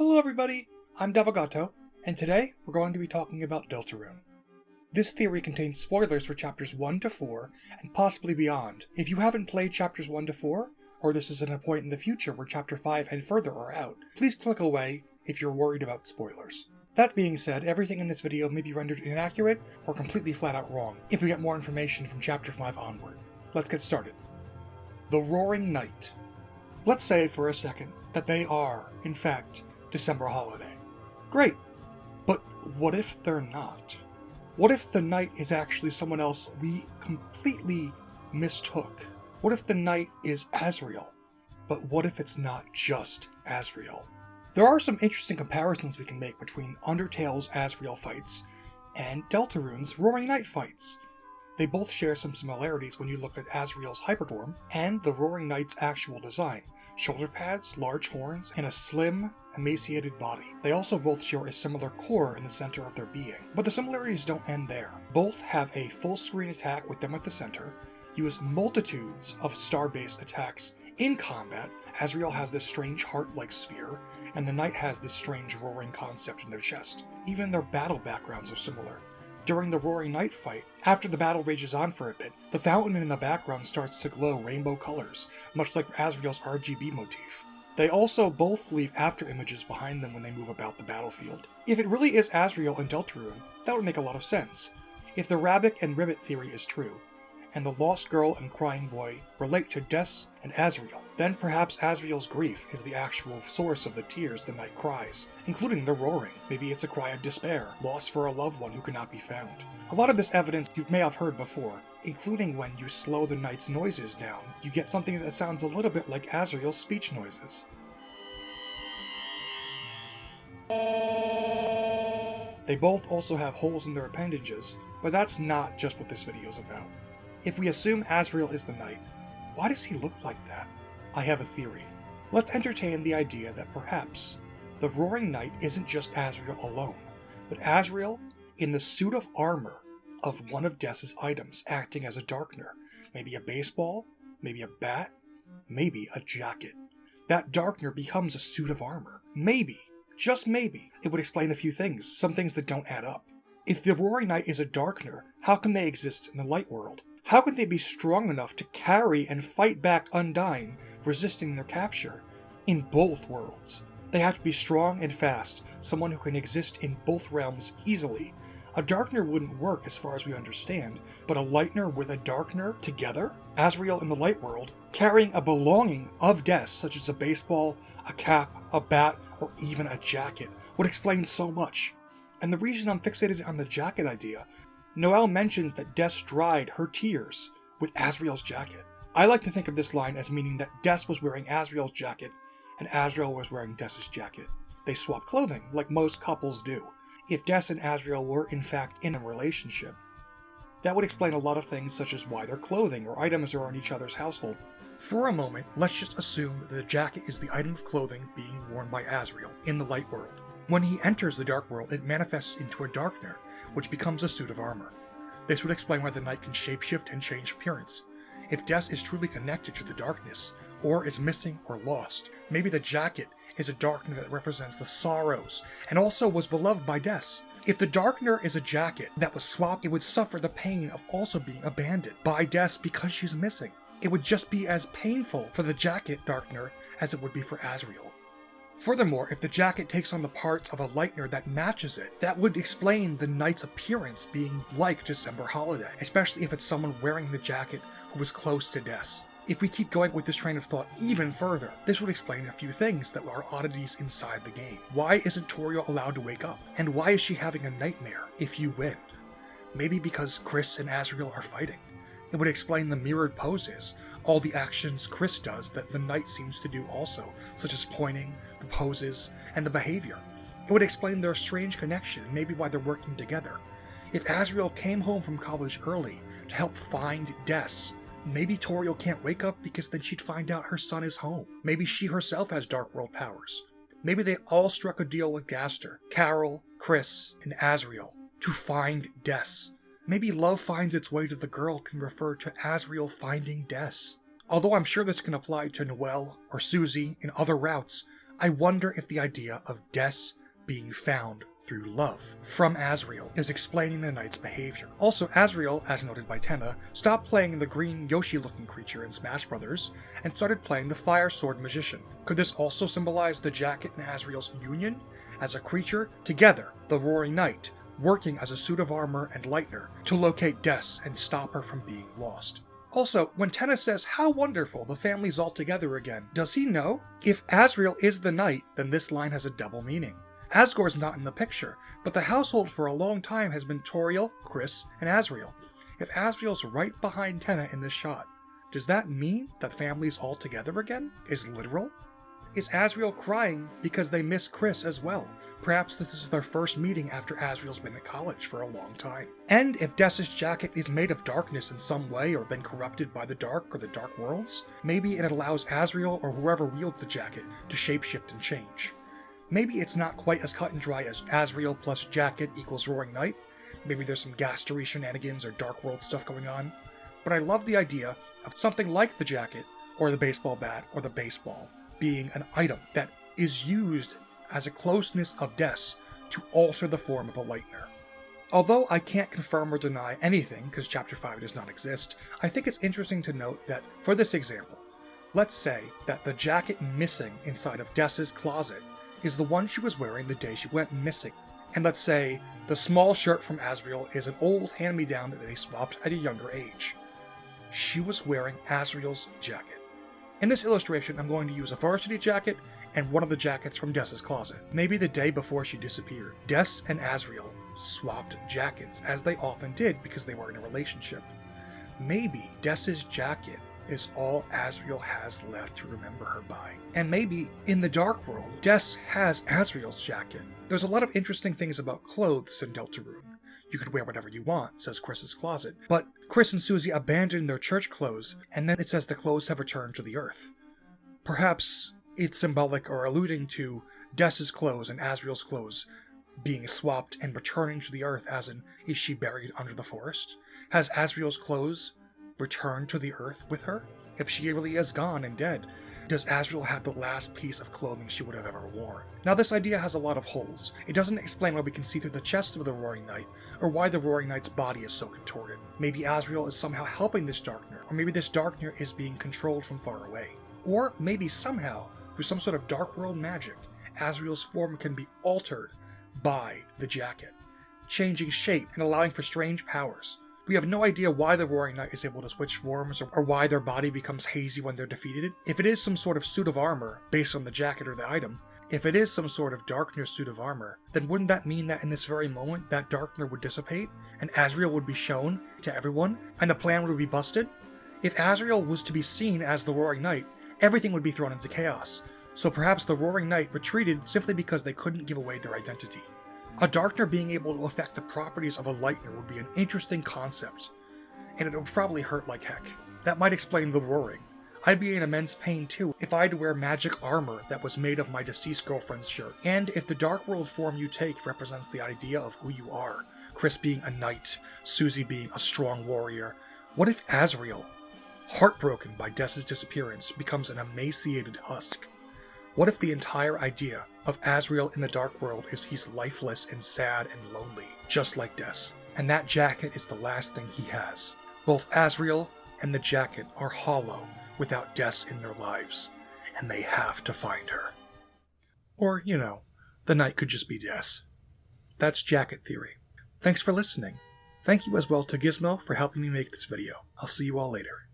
Hello everybody, I'm Davagato, and today we're going to be talking about Deltarune. This theory contains spoilers for chapters 1 to 4, and possibly beyond. If you haven't played chapters 1 to 4, or this is at a point in the future where chapter 5 and further are out, please click away if you're worried about spoilers. That being said, everything in this video may be rendered inaccurate or completely flat out wrong if we get more information from chapter 5 onward. Let's get started. The Roaring Knight. Let's say for a second that they are, in fact, December Holiday. Great, but what if they're not? What if the knight is actually someone else we completely mistook? What if the knight is Azriel? But what if it's not just Azriel? There are some interesting comparisons we can make between Undertale's Azriel fights and Deltarune's Roaring Knight fights. They both share some similarities when you look at Azriel's hyperform and the Roaring Knight's actual design: shoulder pads, large horns, and a slim, emaciated body. They also both share a similar core in the center of their being. But the similarities don't end there. Both have a full screen attack with them at the center, use multitudes of star-based attacks in combat. Azriel has this strange heart-like sphere, and the knight has this strange roaring concept in their chest. Even their battle backgrounds are similar. During the Roaring Knight fight, after the battle rages on for a bit, the fountain in the background starts to glow rainbow colors, much like Azriel's RGB motif. They also both leave after images behind them when they move about the battlefield. If it really is Azriel and Deltarune, that would make a lot of sense. If the rabbit and ribbit theory is true, and the lost girl and crying boy relate to Des and Azriel, then perhaps Azriel's grief is the actual source of the tears the knight cries, including the roaring. Maybe it's a cry of despair, loss for a loved one who cannot be found. A lot of this evidence you may have heard before, including when you slow the knight's noises down, you get something that sounds a little bit like Azriel's speech noises. They both also have holes in their appendages, but that's not just what this video is about. If we assume Azriel is the knight, why does he look like that? I have a theory. Let's entertain the idea that perhaps the Roaring Knight isn't just Azriel alone, but Azriel in the suit of armor of one of Des's items, acting as a Darkner. Maybe a baseball, maybe a bat, maybe a jacket. That Darkner becomes a suit of armor. Maybe, just maybe, it would explain a few things, some things that don't add up. If the Roaring Knight is a Darkner, how can they exist in the light world? How can they be strong enough to carry and fight back Undyne, resisting their capture? In both worlds. They have to be strong and fast, someone who can exist in both realms easily. A Darkner wouldn't work as far as we understand, but a Lightner with a Darkner together? Azriel in the light world, carrying a belonging of Des, such as a baseball, a cap, a bat, or even a jacket, would explain so much. And the reason I'm fixated on the jacket idea, Noelle mentions that Des dried her tears with Azriel's jacket. I like to think of this line as meaning that Des was wearing Azriel's jacket and Azriel was wearing Des's jacket. They swapped clothing, like most couples do. If Des and Azriel were in fact in a relationship, that would explain a lot of things such as why their clothing or items are in each other's household. For a moment, let's just assume that the jacket is the item of clothing being worn by Azriel in the light world. When he enters the dark world, it manifests into a Darkner, which becomes a suit of armor. This would explain why the knight can shapeshift and change appearance. If Des is truly connected to the darkness, or is missing or lost, maybe the jacket is a Darkner that represents the sorrows, and also was beloved by Des. If the Darkner is a jacket that was swapped, it would suffer the pain of also being abandoned by Des because she's missing. It would just be as painful for the jacket Darkner as it would be for Azriel. Furthermore, if the jacket takes on the parts of a Lightner that matches it, that would explain the knight's appearance being like December Holiday, especially if it's someone wearing the jacket who was close to Des. If we keep going with this train of thought even further, this would explain a few things that are oddities inside the game. Why isn't Toriel allowed to wake up? And why is she having a nightmare if you win? Maybe because Chris and Azriel are fighting. It would explain the mirrored poses, all the actions Chris does that the knight seems to do also, such as pointing, the poses, and the behavior. It would explain their strange connection and maybe why they're working together. If Azriel came home from college early to help find Des, maybe Toriel can't wake up because then she'd find out her son is home. Maybe she herself has Dark World powers. Maybe they all struck a deal with Gaster, Carol, Chris, and Azriel to find Des. Maybe love finds its way to the girl can refer to Azriel finding Des. Although I'm sure this can apply to Noelle or Susie in other routes, I wonder if the idea of Des being found through love from Azriel is explaining the knight's behavior. Also, Azriel, as noted by Tenna, stopped playing the green Yoshi-looking creature in Smash Bros. And started playing the Fire Sword Magician. Could this also symbolize the jacket and Azriel's union as a creature together, the Roaring Knight, working as a suit of armor and lightner to locate Des and stop her from being lost? Also, when Tenna says, "How wonderful, the family's all together again," does he know? If Azriel is the knight, then this line has a double meaning. Asgore's not in the picture, but the household for a long time has been Toriel, Chris, and Azriel. If Azriel's right behind Tenna in this shot, does that mean that family's all together again? Is literal? Is Azriel crying because they miss Chris as well? Perhaps this is their first meeting after Azriel's been at college for a long time. And if Des's jacket is made of darkness in some way or been corrupted by the dark or the dark worlds, maybe it allows Azriel or whoever wields the jacket to shapeshift and change. Maybe it's not quite as cut and dry as Azriel plus jacket equals Roaring Knight. Maybe there's some Gastery shenanigans or Dark World stuff going on. But I love the idea of something like the jacket, or the baseball bat, or the baseball, being an item that is used as a closeness of Des to alter the form of a lightner. Although I can't confirm or deny anything, because Chapter 5 does not exist, I think it's interesting to note that, for this example, let's say that the jacket missing inside of Des's closet is the one she was wearing the day she went missing. And let's say the small shirt from Azriel is an old hand-me-down that they swapped at a younger age. She was wearing Azriel's jacket. In this illustration, I'm going to use a varsity jacket and one of the jackets from Des's closet. Maybe the day before she disappeared, Des and Azriel swapped jackets, as they often did because they were in a relationship. Maybe Des's jacket is all Azriel has left to remember her by. And maybe, in the Dark World, Des has Azriel's jacket. There's a lot of interesting things about clothes in Deltarune. You could wear whatever you want, says Chris's closet. But Chris and Susie abandoned their church clothes, and then it says the clothes have returned to the earth. Perhaps it's symbolic or alluding to Des's clothes and Azriel's clothes being swapped and returning to the earth, as in, is she buried under the forest? Has Azriel's clothes returned to the earth with her? If she really is gone and dead, does Azriel have the last piece of clothing she would have ever worn? Now, this idea has a lot of holes. It doesn't explain why we can see through the chest of the Roaring Knight, or why the Roaring Knight's body is so contorted. Maybe Azriel is somehow helping this Darkner, or maybe this Darkner is being controlled from far away. Or maybe somehow, through some sort of Dark World magic, Azriel's form can be altered by the jacket, changing shape and allowing for strange powers. We have no idea why the Roaring Knight is able to switch forms, or why their body becomes hazy when they're defeated. If it is some sort of suit of armor, based on the jacket or the item, if it is some sort of Darkner suit of armor, then wouldn't that mean that in this very moment, that Darkner would dissipate, and Azriel would be shown to everyone, and the plan would be busted? If Azriel was to be seen as the Roaring Knight, everything would be thrown into chaos. So perhaps the Roaring Knight retreated simply because they couldn't give away their identity. A Darkner being able to affect the properties of a lightner would be an interesting concept, and it would probably hurt like heck. That might explain the roaring. I'd be in immense pain too if I had to wear magic armor that was made of my deceased girlfriend's shirt. And if the Dark World form you take represents the idea of who you are, Chris being a knight, Susie being a strong warrior, what if Azriel, heartbroken by Des's disappearance, becomes an emaciated husk? What if the entire idea of Azriel in the Dark World is he's lifeless and sad and lonely, just like Des, and that jacket is the last thing he has? Both Azriel and the jacket are hollow without Des in their lives, and they have to find her. Or, the knight could just be Des. That's jacket theory. Thanks for listening. Thank you as well to Gizmo for helping me make this video. I'll see you all later.